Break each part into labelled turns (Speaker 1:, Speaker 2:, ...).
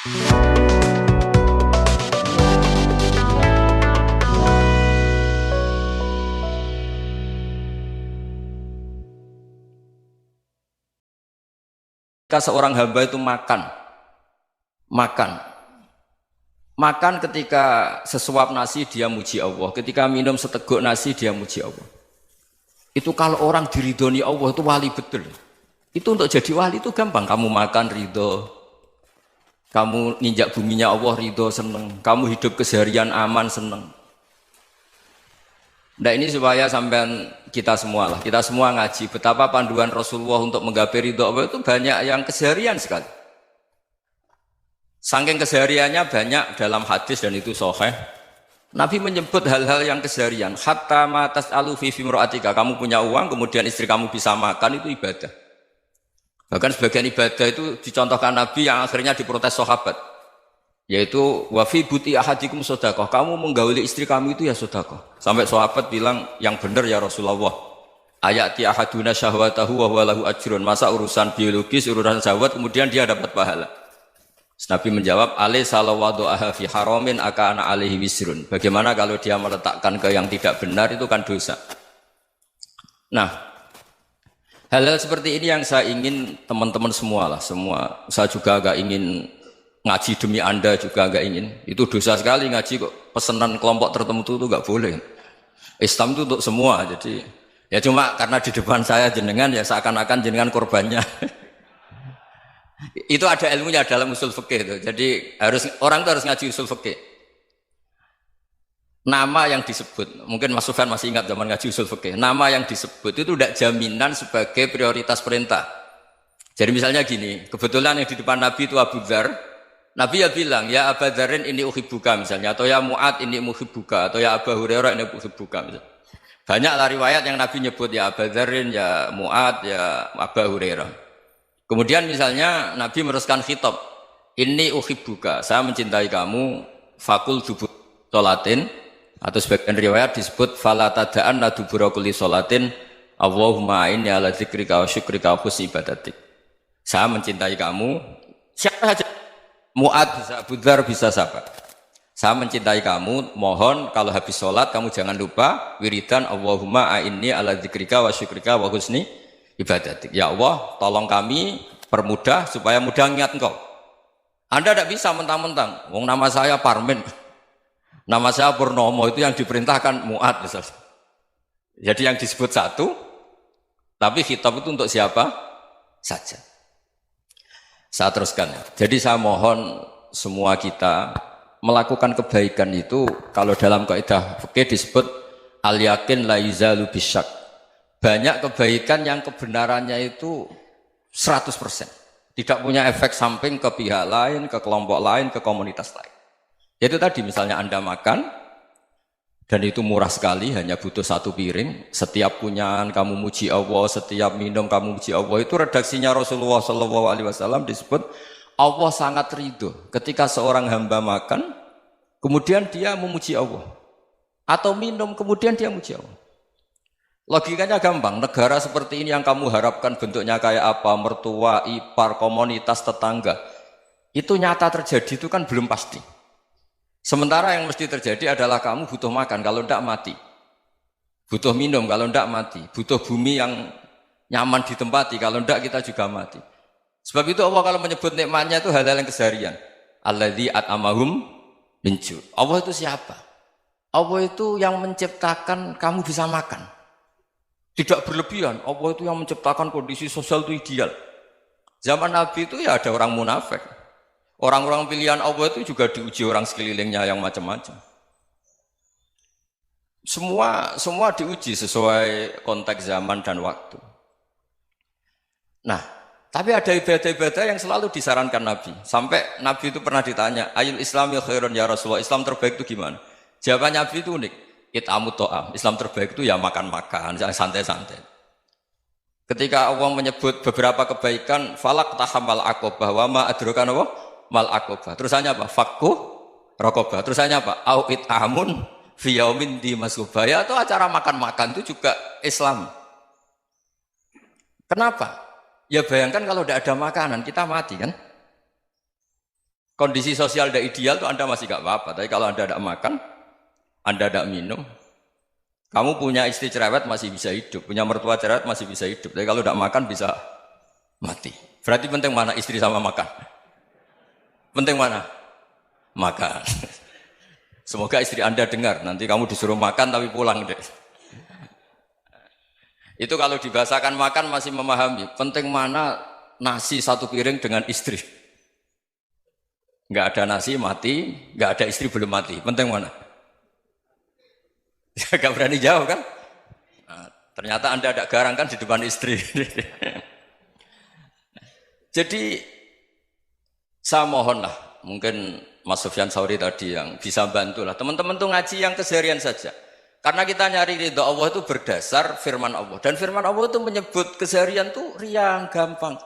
Speaker 1: Ketika seorang hamba itu makan, makan ketika sesuap nasi dia muji Allah, ketika minum seteguk nasi dia muji Allah. Itu kalau orang diridhoni Allah itu wali betul. Itu untuk jadi wali itu gampang. Kamu makan ridho, kamu ninjak buminya Allah ridho seneng, kamu hidup keseharian aman seneng. Nah ini supaya sampean kita semua ngaji betapa panduan Rasulullah untuk menggapai ridho Allah itu banyak yang keseharian sekali. Saking kesehariannya banyak dalam hadis dan itu sahih. Nabi menyebut hal-hal yang keseharian. Hatta ma tas'alu fi fimra'atika. Kamu punya uang kemudian istri kamu bisa makan itu ibadah. Bahkan sebagian ibadah itu dicontohkan Nabi yang akhirnya diprotes sahabat. Yaitu wa fi buti ahadikum sedekah. Kamu menggauli istri kamu itu ya sedekah. Sampai sahabat bilang yang benar ya Rasulullah. Ayati ahaduna syahwatahu wa huwa lahu ajrun. Masa urusan biologis, urusan syahwat kemudian dia dapat pahala. Nabi menjawab, alaysa lawadu'aha fi haramin akana alaihi wisrun. Bagaimana kalau dia meletakkan ke yang tidak benar itu kan dosa. Nah, hal-hal seperti ini yang saya ingin teman-teman semua. Saya juga agak ingin ngaji demi Anda juga agak ingin. Itu dosa sekali ngaji kok pesanan kelompok tertentu itu enggak boleh. Islam itu untuk semua. Jadi ya cuma karena di depan saya jenengan ya seakan-akan jenengan korbannya. Itu ada ilmunya dalam usul fikih itu. Jadi orang itu harus ngaji usul fikih. Nama yang disebut, mungkin Mas Sufyan masih ingat zaman ngaji usul fikih. Nama yang disebut itu tidak jaminan sebagai prioritas perintah. Jadi misalnya gini, kebetulan yang di depan Nabi itu Abu Dzar. Nabi ya bilang, ya Abu Dzarin ini uhibbuka misalnya, atau ya Mu'ad ini uhibbuka, atau ya Abu Hurairah ini uhibbuka misalnya. Banyaklah riwayat yang Nabi nyebut ya Abu Dzarin, ya Mu'ad, ya Abu Hurairah. Kemudian misalnya Nabi meneruskan khitab, ini uhibbuka, saya mencintai kamu, fakul dubur sholatin, atau sebagian riwayat disebut fala tada'anna dubura kulli sholatin, Allahumma inni ala dzikrika wa syukrika wa husni ibadatik. Saya mencintai kamu, siapa saja, Mu'ad bisa, Abu Dzar bisa siapa. Saya mencintai kamu, mohon kalau habis sholat kamu jangan lupa wiridan Allahumma inni ala dzikrika wa syukrika wa husni ibadatik. Ya Allah, tolong kami permudah supaya mudah ingat engkau. Anda tidak bisa mentang-mentang, wong nama saya Parmin, nama saya Purnomo, itu yang diperintahkan Mu'ad misalnya. Jadi yang disebut satu, tapi khitab itu untuk siapa saja. Saya teruskan ya. Jadi saya mohon semua kita melakukan kebaikan itu kalau dalam kaidah fikih disebut al-yakin la yuzalu bisyak. Banyak kebaikan yang kebenarannya itu 100%. Tidak punya efek samping ke pihak lain, ke kelompok lain, ke komunitas lain. Itu tadi misalnya Anda makan, dan itu murah sekali, hanya butuh satu piring. Setiap kunyahan kamu muji Allah, setiap minum kamu muji Allah. Itu redaksinya Rasulullah SAW disebut, Allah sangat ridho ketika seorang hamba makan, kemudian dia memuji Allah. Atau minum, kemudian dia muji Allah. Logikanya gampang, negara seperti ini yang kamu harapkan bentuknya kayak apa, mertua, ipar, komunitas, tetangga, itu nyata terjadi itu kan belum pasti. Sementara yang mesti terjadi adalah kamu butuh makan, kalau tidak mati. Butuh minum, kalau tidak mati. Butuh bumi yang nyaman ditempati, kalau tidak kita juga mati. Sebab itu Allah kalau menyebut nikmatnya itu hal-hal yang keseharian. Alladzi at'amahum min ju'. Allah itu siapa? Allah itu yang menciptakan kamu bisa makan. Tidak berlebihan, Allah itu yang menciptakan kondisi sosial itu ideal. Zaman Nabi itu ya ada orang munafik. Orang-orang pilihan Allah itu juga diuji orang sekelilingnya yang macam-macam. Semua diuji sesuai konteks zaman dan waktu. Nah, tapi ada ibadah-ibadah yang selalu disarankan Nabi. Sampai Nabi itu pernah ditanya, ayul islami khairun ya Rasulullah, Islam terbaik itu gimana? Jawaban Nabi itu unik. It'amut to'am, Islam terbaik itu ya makan-makan, santai-santai. Ketika Allah menyebut beberapa kebaikan, falak tahamal aqobah, wa ma adrokan Allah, mal aqobah. Terusannya apa? Fakku rokobah. Terusannya apa? Au it'amun fiyaumin di masubah. Ya itu acara makan-makan itu juga Islam. Kenapa? Ya bayangkan kalau tidak ada makanan, kita mati kan? Kondisi sosial tidak ideal tuh Anda masih gak apa-apa. Tapi kalau Anda tidak makan, Anda tidak minum, kamu punya istri cerewet masih bisa hidup, punya mertua cerewet masih bisa hidup. Tapi kalau tidak makan bisa mati. Berarti penting mana istri sama makan? Penting mana? Makan. Semoga istri Anda dengar. Nanti kamu disuruh makan tapi pulang deh. Itu kalau dibahasakan makan masih memahami. Penting mana nasi satu piring dengan istri. Nggak ada nasi mati, nggak ada istri belum mati. Penting mana? Gak berani jawab kan? Nah, ternyata Anda ada garang kan di depan istri. Jadi saya mohonlah, mungkin Mas Sufyan Sauri tadi yang bisa bantulah. Teman-teman tuh ngaji yang keseharian saja. Karena kita nyari ridha Allah itu berdasar firman Allah. Dan firman Allah itu menyebut keseharian tuh riang, gampang.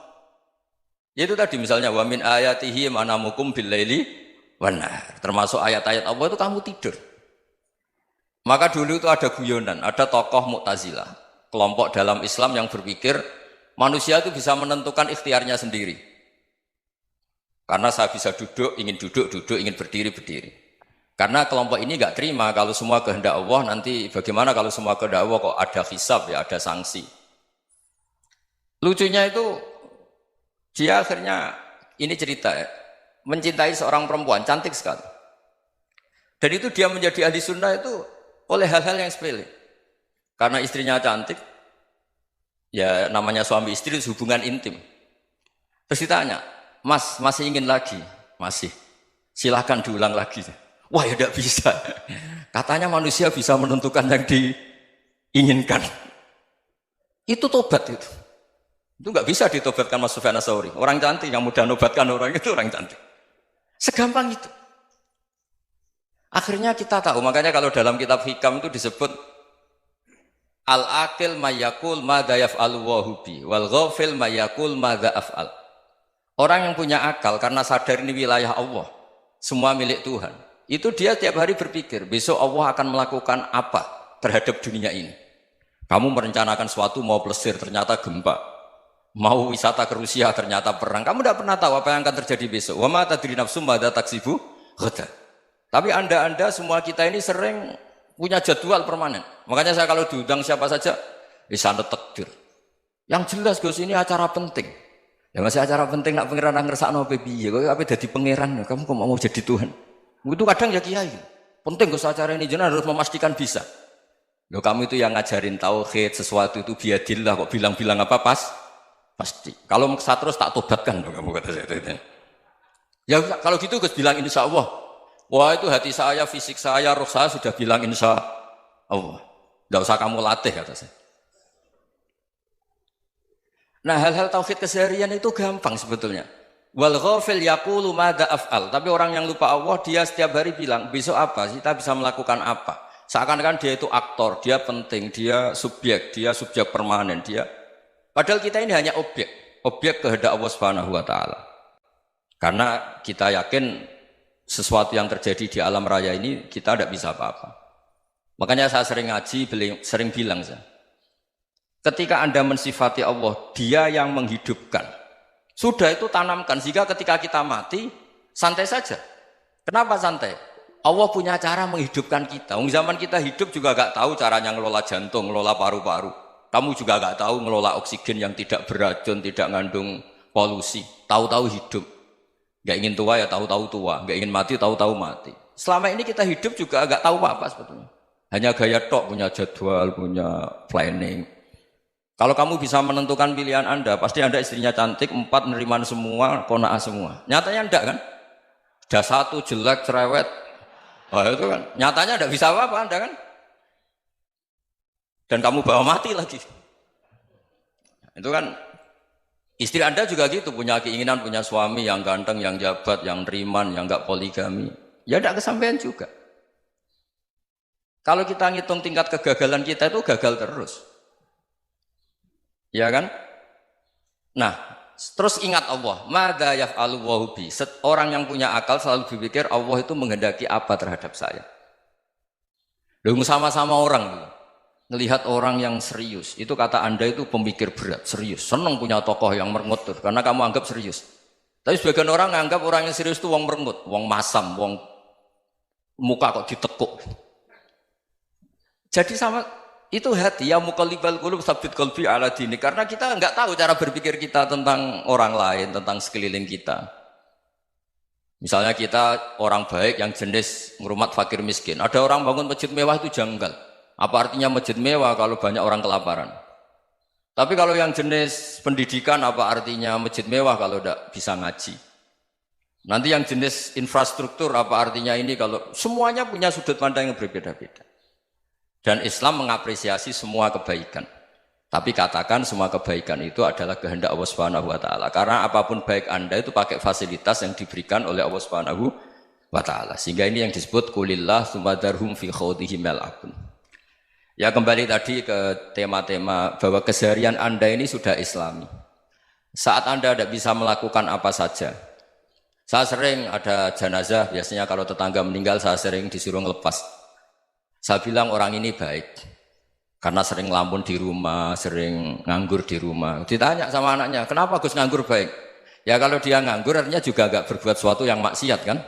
Speaker 1: Yaitu tadi misalnya wa min ayatihi manamukum billaili wan nahar. Termasuk ayat-ayat Allah itu kamu tidur. Maka dulu itu ada guyonan, ada tokoh Mu'tazilah, kelompok dalam Islam yang berpikir manusia itu bisa menentukan ikhtiarnya sendiri. Karena saya bisa duduk, ingin duduk, ingin berdiri, berdiri. Karena kelompok ini nggak terima kalau semua kehendak Allah, nanti bagaimana kalau semua kehendak Allah kok ada hisab ya, ada sanksi. Lucunya itu dia akhirnya, ini cerita ya, mencintai seorang perempuan, cantik sekali. Dan itu dia menjadi ahli sunnah itu oleh hal-hal yang sepele. Karena istrinya cantik, ya namanya suami istri hubungan intim. Terus ditanya, Mas, masih ingin lagi? Masih. Silahkan diulang lagi. Wah ya tidak bisa. Katanya manusia bisa menentukan yang diinginkan. Itu tobat itu. Itu nggak bisa ditobatkan Mas Sufyan Ats-Tsauri. Orang cantik yang mudah nobatkan orang itu orang cantik. Segampang itu. Akhirnya kita tahu, makanya kalau dalam kitab Hikam itu disebut al-aqil mayyakul madza yaf'alu wa hubi wal ghafil mayyakul madza af'al. Orang yang punya akal karena sadar ini wilayah Allah, semua milik Tuhan. Itu dia tiap hari berpikir, besok Allah akan melakukan apa terhadap dunia ini. Kamu merencanakan sesuatu mau plesir, ternyata gempa. Mau wisata ke Rusia, ternyata perang. Kamu tidak pernah tahu apa yang akan terjadi besok. Wa ma tadri nafsum madza taksibu ghadan. Tapi anda semua kita ini sering punya jadwal permanen. Makanya saya kalau diundang siapa saja, sana takdir. Yang jelas Gus ini acara penting. Ya masih acara penting nak pangeran ngersakno piye? Kok ape dadi pangeran? Kamu kok mau jadi Tuhan? Itu kadang ya kiai. Penting Gus acara ini jenengan harus memastikan bisa. Loh kamu itu yang ngajarin tauhid, sesuatu itu biadillah kok bilang-bilang apa pasti. Kalau saya terus tak tobatkan loh kamu kata saya. Ya kalau gitu Gus bilang insya Allah. Wah itu hati saya, fisik saya, roh saya sudah bilang insya Allah. Tidak usah kamu latih kata saya. Nah hal-hal tauhid keseharian itu gampang sebetulnya. Wal ghafil yaqulu madza af'al. Tapi orang yang lupa Allah dia setiap hari bilang besok apa? Kita bisa melakukan apa? Seakan-akan dia itu aktor, dia penting, dia subjek permanen, dia. Padahal kita ini hanya objek kehendak Allah Subhanahu wa taala. Karena kita yakin sesuatu yang terjadi di alam raya ini kita tidak bisa apa-apa. Makanya saya sering ngaji, sering bilang saya, ketika Anda mensifati Allah, Dia yang menghidupkan. Sudah itu tanamkan sehingga ketika kita mati santai saja. Kenapa santai? Allah punya cara menghidupkan kita. Zaman kita hidup juga gak tahu caranya ngelola jantung, ngelola paru-paru. Kamu juga gak tahu ngelola oksigen yang tidak beracun, tidak mengandung polusi. Tahu-tahu hidup. Gak ingin tua ya tahu-tahu tua, gak ingin mati tahu-tahu mati. Selama ini kita hidup juga agak tahu apa sebetulnya. Hanya gaya tok, punya jadwal, punya planning. Kalau kamu bisa menentukan pilihan Anda, pasti Anda istrinya cantik, 4 neriman semua, qanaah semua. Nyatanya enggak kan? Ada 1 jelek, cerewet. Oh itu kan, nyatanya enggak bisa apa-apa Anda kan? Dan kamu bawa mati lagi. Itu kan. Istri Anda juga gitu, punya keinginan, punya suami yang ganteng, yang jabat, yang riman, yang enggak poligami. Ya tidak kesampaian juga. Kalau kita ngitung tingkat kegagalan kita itu gagal terus. Ya kan? Nah, terus ingat Allah. Madza yaf'alu wa hubi. Orang yang punya akal selalu berpikir Allah itu menghendaki apa terhadap saya. Loh sama-sama orang ngelihat orang yang serius, itu kata Anda itu pemikir berat, serius, senang punya tokoh yang mengutur, karena kamu anggap serius. Tapi sebagian orang nganggap orang yang serius itu wong merengut, wong masam, wong muka kok ditekuk. Jadi sama itu hati ya muqallibal qulub tsabbit qalbi ala dini, karena kita enggak tahu cara berpikir kita tentang orang lain, tentang sekeliling kita. Misalnya kita orang baik yang jenis ngrumat fakir miskin. Ada orang bangun masjid mewah itu janggal. Apa artinya masjid mewah kalau banyak orang kelaparan? Tapi kalau yang jenis pendidikan apa artinya masjid mewah kalau tidak bisa ngaji? Nanti yang jenis infrastruktur apa artinya ini kalau semuanya punya sudut pandang yang berbeda-beda. Dan Islam mengapresiasi semua kebaikan. Tapi katakan semua kebaikan itu adalah kehendak Allah Subhanahu wa taala. Karena apapun baik Anda itu pakai fasilitas yang diberikan oleh Allah Subhanahu wa taala. Sehingga ini yang disebut kulillah tsumma darhum fi khawdihim yal'abun. Ya kembali tadi ke tema-tema bahwa keseharian Anda ini sudah Islami. Saat Anda tidak bisa melakukan apa saja. Saya sering ada jenazah, biasanya kalau tetangga meninggal saya sering disuruh ngelepas. Saya bilang orang ini baik. Karena sering ngelamun di rumah, sering nganggur di rumah. Ditanya sama anaknya, kenapa Gus nganggur baik? Ya kalau dia nganggur artinya juga agak berbuat sesuatu yang maksiat kan?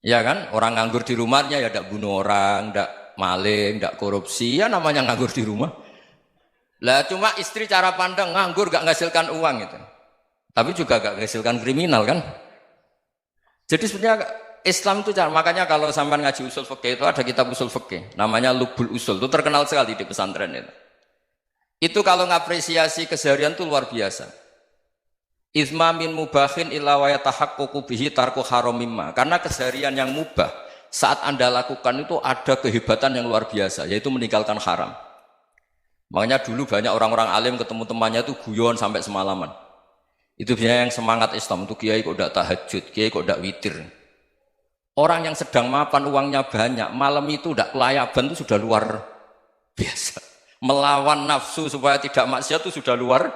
Speaker 1: Ya kan? Orang nganggur di rumahnya ya tidak bunuh orang, tidak maling, tidak korupsi, ya namanya nganggur di rumah. Lah cuma istri cara pandang nganggur gak menghasilkan uang itu. Tapi juga gak menghasilkan kriminal kan? Jadi sebenarnya Islam itu makanya kalau sampai ngaji usul fikih itu ada kitab usul fikih namanya Lubul Usul, itu terkenal sekali di pesantren itu. Itu kalau ngapresiasi keseharian itu luar biasa. Izma min mubahin illa wa yatahaqququ bihi tarku haramimma. Karena keseharian yang mubah saat Anda lakukan itu ada kehebatan yang luar biasa, yaitu meninggalkan haram. Makanya dulu banyak orang-orang alim ketemu temannya itu guyon sampai semalaman. Itu biasanya yang semangat Islam itu kiai kok tidak tahajud, kiai kok tidak witir. Orang yang sedang mapan uangnya banyak, malam itu tidak kelayaban itu sudah luar biasa. Melawan nafsu supaya tidak maksiat itu sudah luar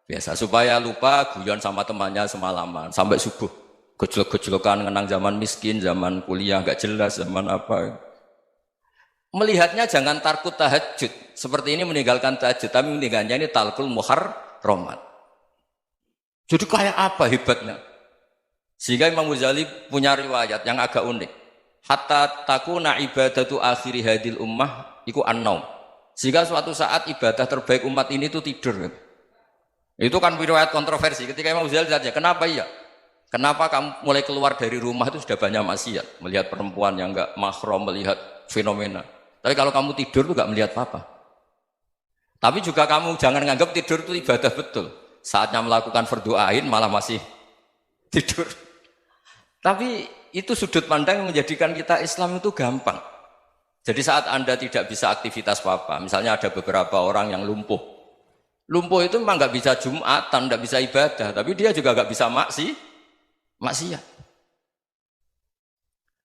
Speaker 1: biasa. Supaya lupa guyon sama temannya semalaman sampai subuh. Gejolak-gejolokan mengenang zaman miskin, zaman kuliah nggak jelas, zaman apa. Melihatnya jangan tarkut tahajud. Seperti ini meninggalkan tahajud, tapi meninggalnya ini talkul muharramat. Jadi kayak apa hebatnya? Sehingga Imam Ghazali punya riwayat yang agak unik. Hatta takuna ibadatu akhiri hadil ummah iku an-naum. Sehingga suatu saat ibadah terbaik umat ini itu tidur. Itu kan riwayat kontroversi. Ketika Imam Ghazali saja, kenapa iya? Kenapa kamu mulai keluar dari rumah itu sudah banyak maksiat, melihat perempuan yang enggak mahram, melihat fenomena. Tapi kalau kamu tidur itu enggak melihat apa-apa. Tapi juga kamu jangan nganggap tidur itu ibadah betul. Saatnya melakukan fardu ain malah masih tidur. Tapi itu sudut pandang yang menjadikan kita Islam itu gampang. Jadi saat Anda tidak bisa aktivitas apa-apa, misalnya ada beberapa orang yang lumpuh. Lumpuh itu memang enggak bisa Jumatan, enggak bisa ibadah, tapi dia juga enggak bisa maksiat.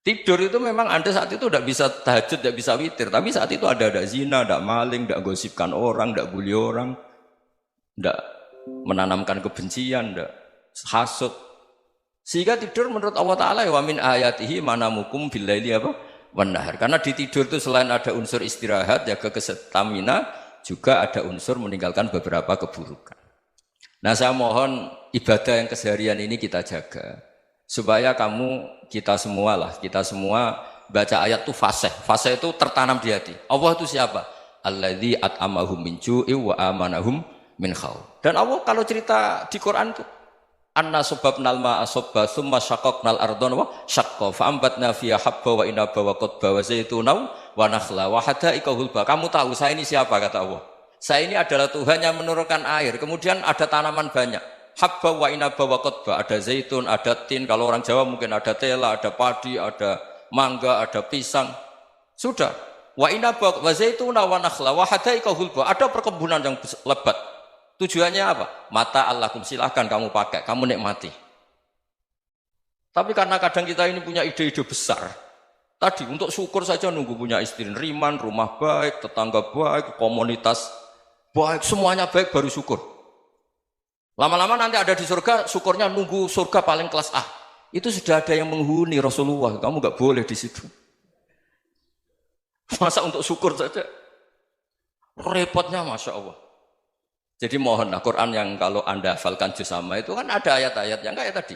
Speaker 1: Tidur itu memang Anda saat itu tidak bisa tahajud, tidak bisa witir, tapi saat itu ada zina, ada maling, tidak gosipkan orang, tidak bully orang, tidak menanamkan kebencian, tidak hasud. Sehingga tidur menurut Allah Ta'ala wa min ayatihi manamukum billaili apa? Wan-nahar. Karena di tidur itu selain ada unsur istirahat, jaga kestamina, juga ada unsur meninggalkan beberapa keburukan. Nah saya mohon ibadah yang keseharian ini kita jaga. Supaya kita semua baca ayat itu fasih. Fasih itu tertanam di hati. Allah itu siapa? Alladzi at'amahum min ju'i wa amanahum min khauf. Dan Allah kalau cerita di Quran itu anna sababnal ma'a sabba tsumma syaqqaqnal ardha wa syaqqa fa ambatna fiha habba wa inaba wa qadba wa zaituna wa nakhla wa hadaika hulba. Kamu tahu saya ini siapa kata Allah? Saya ini adalah Tuhan yang menurunkan air, kemudian ada tanaman banyak. Habba wa inaba wa qadba, ada zaitun, ada tin, kalau orang Jawa mungkin ada tela, ada padi, ada mangga, ada pisang. Sudah. Wa inaba wa zaituna wa nakhla wa hadaika hulba, ada perkebunan yang lebat. Tujuannya apa? Mata Allahkum, silahkan kamu pakai, kamu nikmati. Tapi karena kadang kita ini punya ide-ide besar. Tadi untuk syukur saja nunggu punya istri riman, rumah baik, tetangga baik, komunitas baik, semuanya baik baru syukur. Lama-lama nanti ada di surga, syukurnya nunggu surga paling kelas A. Itu sudah ada yang menghuni Rasulullah, kamu nggak boleh di situ. Masa untuk syukur saja? Repotnya Masya Allah. Jadi mohonlah Quran yang kalau Anda hafalkan juz sama itu kan ada ayat-ayat yang kayak tadi.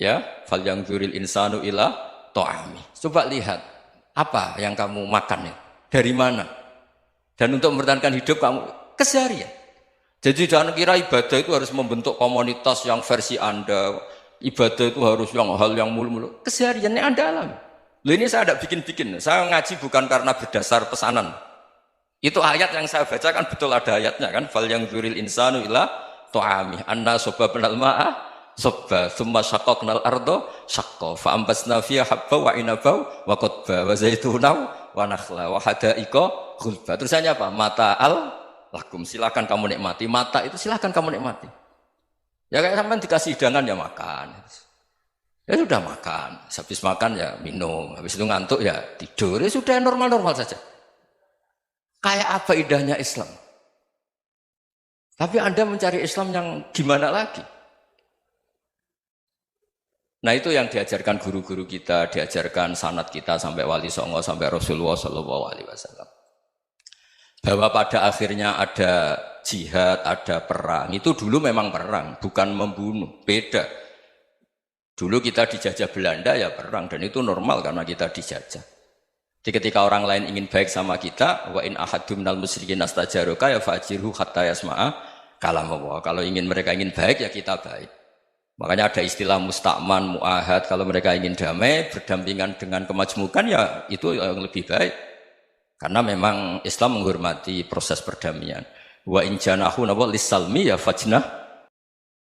Speaker 1: Ya, fal yang dzuril insanu ila ta'ami. Coba lihat apa yang kamu makan ya? Dari mana? Dan untuk mempertahankan hidup kamu keseharian. Jadi jangan kira ibadah itu harus membentuk komunitas yang versi Anda. Ibadah itu harus yang hal yang mulu-mulu. Kesehariannya Anda alami. Loh ini saya tidak bikin-bikin. Saya ngaji bukan karena berdasar pesanan. Itu ayat yang saya baca kan betul ada ayatnya kan. Fal yang dzuril insanu ila ta'ami. Anna sobabnal ma'a sobba. Thumma syaqaqnal ardo syaqqa. Fa'ambasna fiha habba wa inabau wa qadba wa zaitunaw wa nakhla wa hada'iqa khulba. Terusannya apa? Mata'al lakum. Silakan kamu nikmati. Mata itu silakan kamu nikmati. Ya kayak sampean dikasih hidangan ya makan. Ya sudah makan. Habis makan ya minum. Habis itu ngantuk ya tidur. Ya sudah normal-normal saja. Kayak apa indahnya Islam. Tapi Anda mencari Islam yang gimana lagi? Nah itu yang diajarkan guru-guru kita, diajarkan sanad kita sampai Wali Songo, sampai Rasulullah SAW. Bahwa pada akhirnya ada jihad, ada perang. Itu dulu memang perang, bukan membunuh. Beda. Dulu kita dijajah Belanda ya perang, dan itu normal karena kita dijajah. Jadi ketika orang lain ingin baik sama kita, wa in ahadum minal musyrikin astajaruka ya fajirhu hatta yasma'a kalam Allah. Kalau mereka ingin baik ya kita baik. Makanya ada istilah musta'man, mu'ahad. Kalau mereka ingin damai, berdampingan dengan kemajmukan ya itu yang lebih baik. Karena memang Islam menghormati proses perdamaian. Wa in janahu lis-salmi ya fajnah